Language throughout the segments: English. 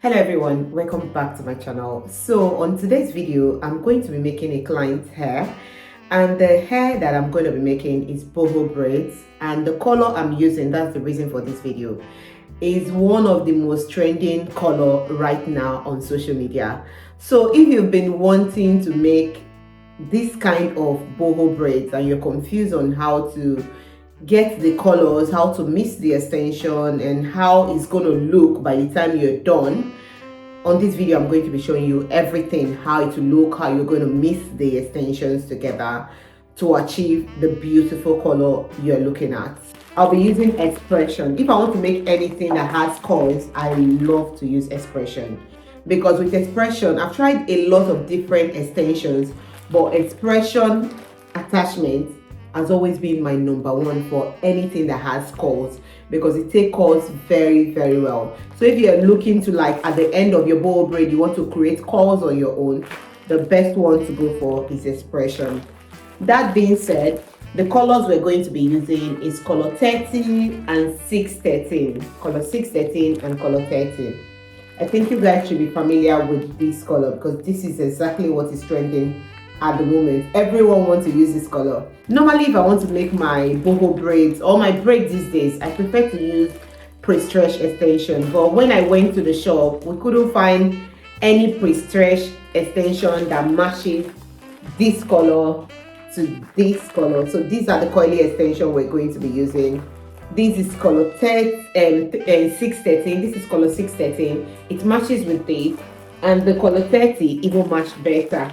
Hello everyone, welcome back to my channel. So on today's video, I'm going to be making a client's hair, and the hair that I'm going to be making is boho braids, and the color I'm using, that's the reason for this video, is one of the most trending color right now on social media. So if you've been wanting to make this kind of boho braids and you're confused on how to get the colors, how to mix the extension, and how it's going to look by the time you're done, on this video I'm going to be showing you everything, how it will look, how you're going to mix the extensions together to achieve the beautiful color you're looking at. I'll be using expression. If I want to make anything that has curls, I love to use expression, because with expression I've tried a lot of different extensions, but expression attachment has always been my number one for anything that has curls, because it takes curls very well. So if you're looking to, like, at the end of your boho braid you want to create curls on your own, the best one to go for is expression. That being said, the colors we're going to be using is color 30 and 613, color 613 and color 30. I think you guys should be familiar with this color because this is exactly what is trending at the moment. Everyone wants to use this color. Normally, if I want to make my boho braids or my braids these days, I prefer to use pre-stretch extension. But when I went to the shop, we couldn't find any pre-stretch extension that matches this color to this color. So these are the coily extension we're going to be using. This is color 30 and 613. This is color 613. It matches with this, and the color 30 even match better.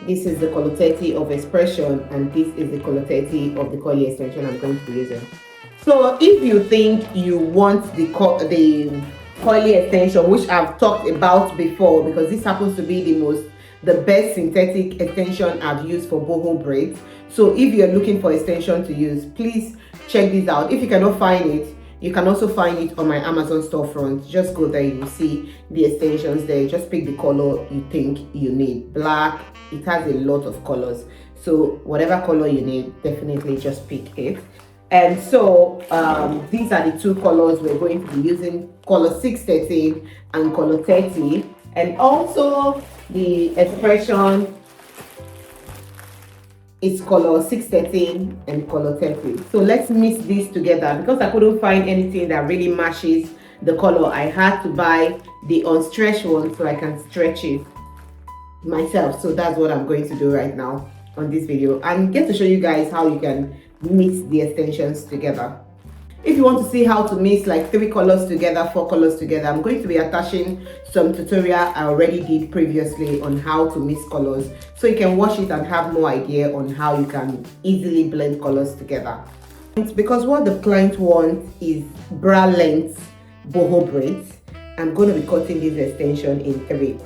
This is the color 30 of expression, and this is the color 30 of the coily extension I'm going to be using. So if you think you want the coily extension, which I've talked about before, because this happens to be the best synthetic extension I've used for boho braids. So if you're looking for extension to use, please check this out. If you cannot find it, you can also find it on my Amazon storefront. Just go there, you will see the extensions there. Just pick the color you think you need. Black, it has a lot of colors, so whatever color you need, definitely just pick it. And so these are the two colors we're going to be using, color 613 and color 30, and also the expression is color 613 and color 30. So let's mix these together. Because I couldn't find anything that really matches the color, I had to buy the unstretched one so I can stretch it myself. So that's what I'm going to do right now on this video, and get to show you guys how you can mix the extensions together. If you want to see how to mix like 3 colors together, 4 colors together, I'm going to be attaching some tutorial I already did previously on how to mix colors, so you can watch it and have more idea on how you can easily blend colors together. Because what the client wants is bra length boho braids, I'm going to be cutting this extension in 3.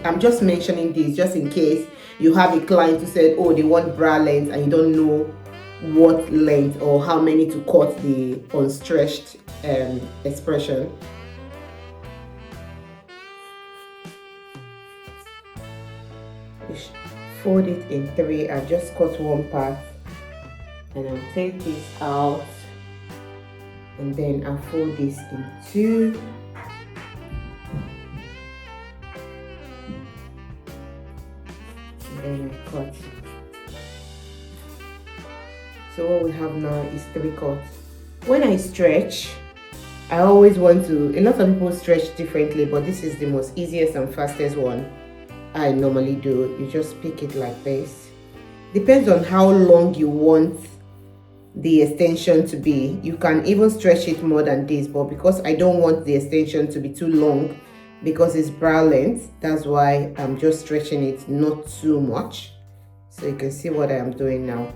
I'm just mentioning this just in case you have a client who said, oh, they want bra length and you don't know what length or how many to cut the unstretched expression. Fold it in 3. I've just cut one part, and I'll take this out, and then I'll fold this in 2. And then I cut. So what we have now is 3 cuts. When I stretch, I always want to, a lot of people stretch differently, but this is the most easiest and fastest one I normally do. You just pick it like this. Depends on how long you want the extension to be. You can even stretch it more than this, but because I don't want the extension to be too long, because it's bra length, that's why I'm just stretching it not too much. So you can see what I am doing now.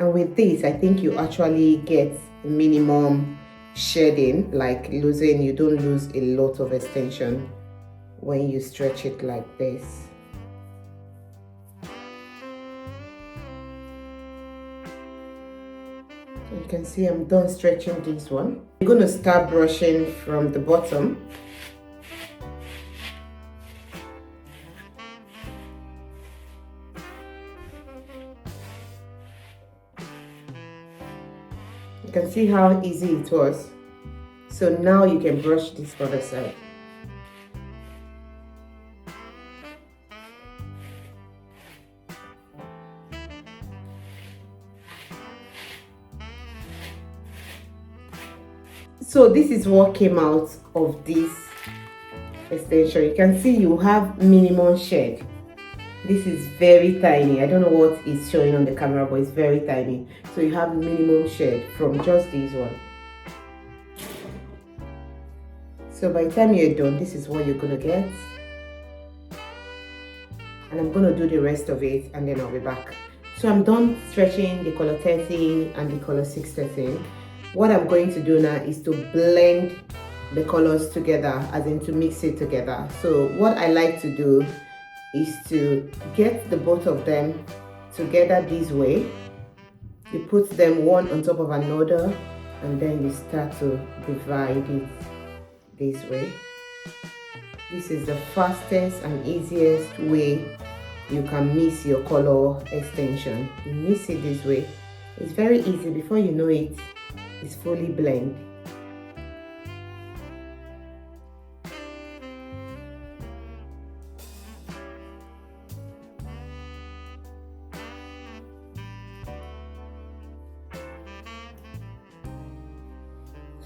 And with this, I think you actually get minimum shedding, like losing, you don't lose a lot of extension when you stretch it like this. So you can see I'm done stretching this one. I'm going to start brushing from the bottom. You can see how easy it was. So now you can brush this other side. So this is what came out of this extension. You can see you have minimum shed. This is very tiny. I don't know what is showing on the camera, but it's very tiny. So you have minimum shed from just this one. So by the time you're done, this is what you're gonna get. And I'm gonna do the rest of it and then I'll be back. So I'm done stretching the color 30 and the color 613. What I'm going to do now is to blend the colors together, as in to mix it together. So what I like to do is to get the both of them together this way. You put them one on top of another and then you start to divide it this way. This is the fastest and easiest way you can mix your color extension. You mix it this way. It's very easy. Before you know it, it's fully blend.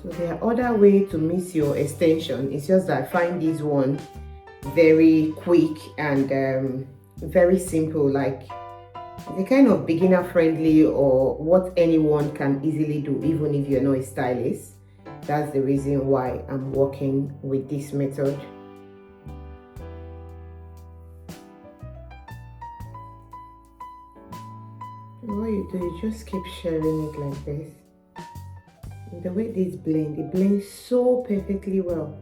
So there are other ways to mix your extension. It's just that I find this one very quick and very simple. Like, the kind of beginner friendly or what anyone can easily do, even if you're not a stylist. That's the reason why I'm working with this method. And what you do, you just keep sharing it like this. And the way this blend, it blends so perfectly well.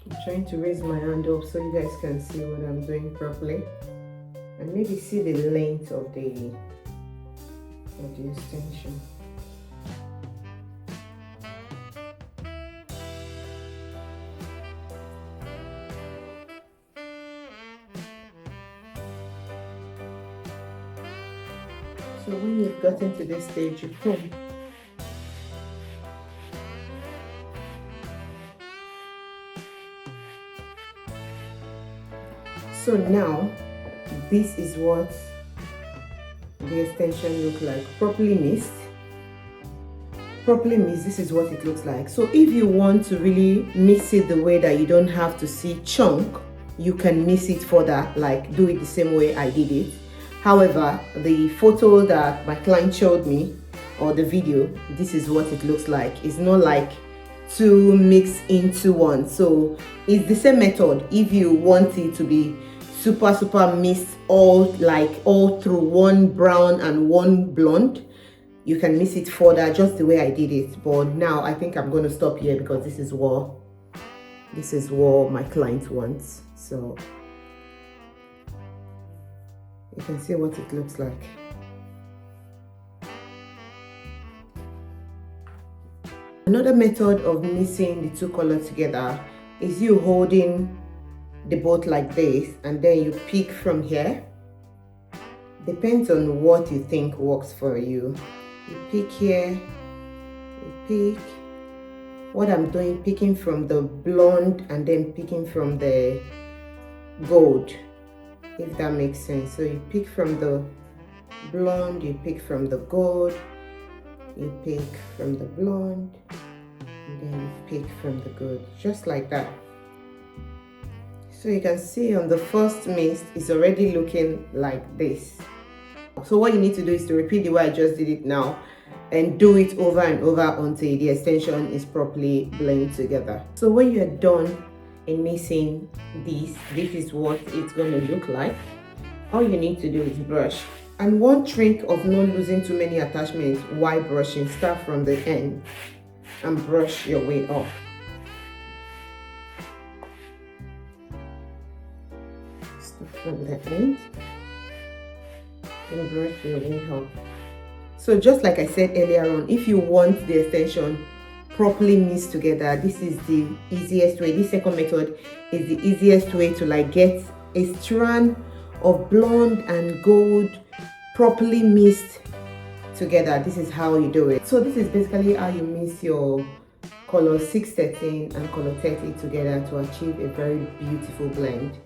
I'm trying to raise my hand up so you guys can see what I'm doing properly and maybe see the length of the extension. So when you've gotten to this stage, you comb. So now, this is what the extension looks like. Properly mixed, this is what it looks like. So if you want to really mix it the way that you don't have to see chunk, you can mix it further, like do it the same way I did it. However, the photo that my client showed me, or the video, this is what it looks like. It's not like two mixed into one. So it's the same method. If you want it to be super mixed, all through one brown and one blonde, you can mix it further just the way I did it. But now I think I'm going to stop here because this is what my client wants. So you can see what it looks like. Another method of mixing the two colors together is you holding the both like this and then you pick from here. Depends on what you think works for you. You pick here, you pick. What I'm doing, picking from the blonde and then picking from the gold, if that makes sense. So you pick from the blonde, you pick from the gold, you pick from the blonde, and then you pick from the gold, just like that. So you can see on the first mist, it's already looking like this. So what you need to do is to repeat the way I just did it now and do it over and over until the extension is properly blended together. So when you're done in mixing this is what it's going to look like. All you need to do is brush. And one trick of not losing too many attachments while brushing, start from the end and brush your way up. Start from the end and brush your way up. So just like I said earlier on, if you want the extension properly mixed together, this is the easiest way. This second method is the easiest way to like get a strand of blonde and gold properly mixed together. This is how you do it. So this is basically how you mix your color 613 and color 30 together to achieve a very beautiful blend.